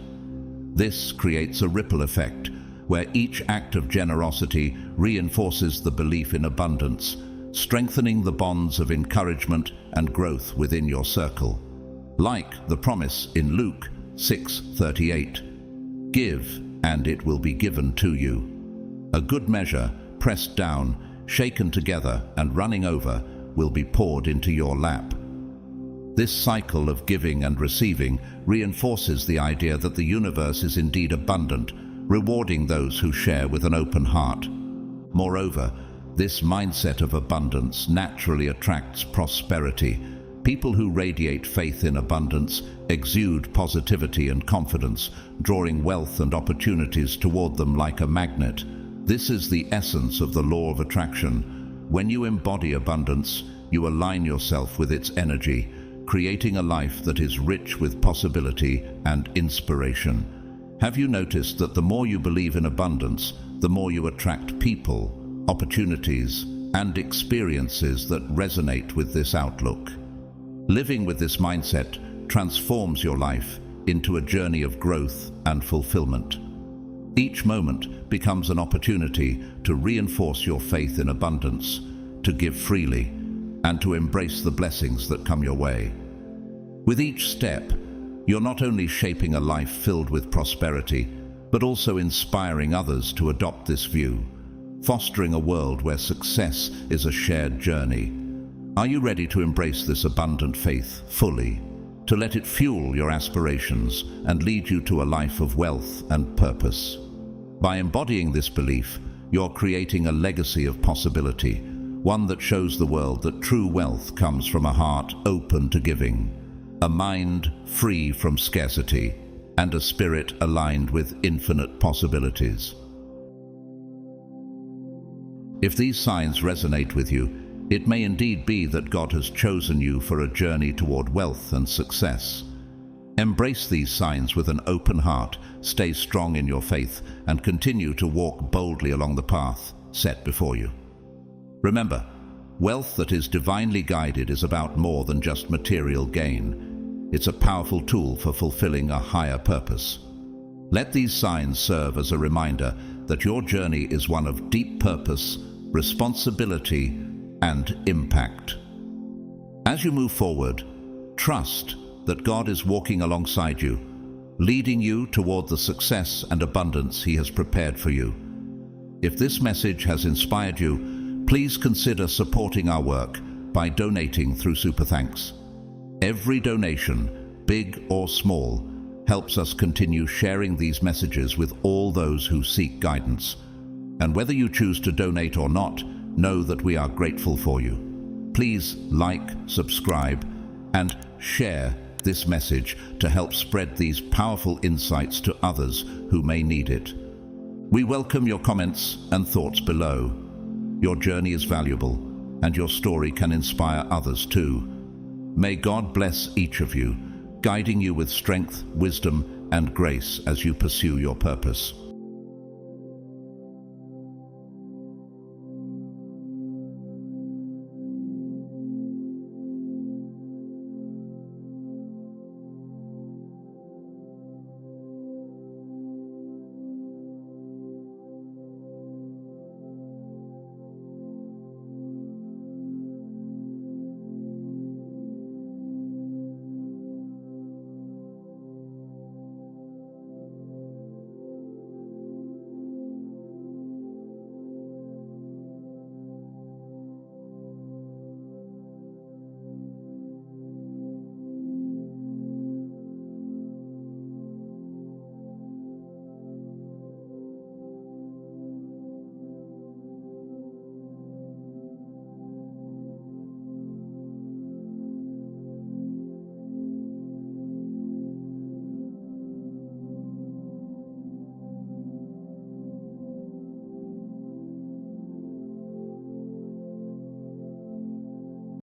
This creates a ripple effect, where each act of generosity reinforces the belief in abundance, strengthening the bonds of encouragement and growth within your circle. Like the promise in Luke 6:38, "Give, and it will be given to you. A good measure, pressed down, shaken together, and running over, will be poured into your lap." This cycle of giving and receiving reinforces the idea that the universe is indeed abundant, rewarding those who share with an open heart. Moreover, this mindset of abundance naturally attracts prosperity. People who radiate faith in abundance exude positivity and confidence, drawing wealth and opportunities toward them like a magnet. This is the essence of the law of attraction. When you embody abundance, you align yourself with its energy, creating a life that is rich with possibility and inspiration. Have you noticed that the more you believe in abundance, the more you attract people, opportunities, and experiences that resonate with this outlook? Living with this mindset transforms your life into a journey of growth and fulfillment. Each moment becomes an opportunity to reinforce your faith in abundance, to give freely, and to embrace the blessings that come your way. With each step, you're not only shaping a life filled with prosperity, but also inspiring others to adopt this view, fostering a world where success is a shared journey. Are you ready to embrace this abundant faith fully, to let it fuel your aspirations and lead you to a life of wealth and purpose? By embodying this belief, you're creating a legacy of possibility, one that shows the world that true wealth comes from a heart open to giving, a mind free from scarcity, and a spirit aligned with infinite possibilities. If these signs resonate with you, it may indeed be that God has chosen you for a journey toward wealth and success. Embrace these signs with an open heart, stay strong in your faith, and continue to walk boldly along the path set before you. Remember, wealth that is divinely guided is about more than just material gain. It's a powerful tool for fulfilling a higher purpose. Let these signs serve as a reminder that your journey is one of deep purpose, responsibility, and impact. As you move forward, trust that God is walking alongside you, leading you toward the success and abundance He has prepared for you. If this message has inspired you, please consider supporting our work by donating through Super Thanks. Every donation, big or small, helps us continue sharing these messages with all those who seek guidance. And whether you choose to donate or not, know that we are grateful for you. Please like, subscribe, and share this message to help spread these powerful insights to others who may need it. We welcome your comments and thoughts below. Your journey is valuable, and your story can inspire others too. May God bless each of you, guiding you with strength, wisdom, and grace as you pursue your purpose.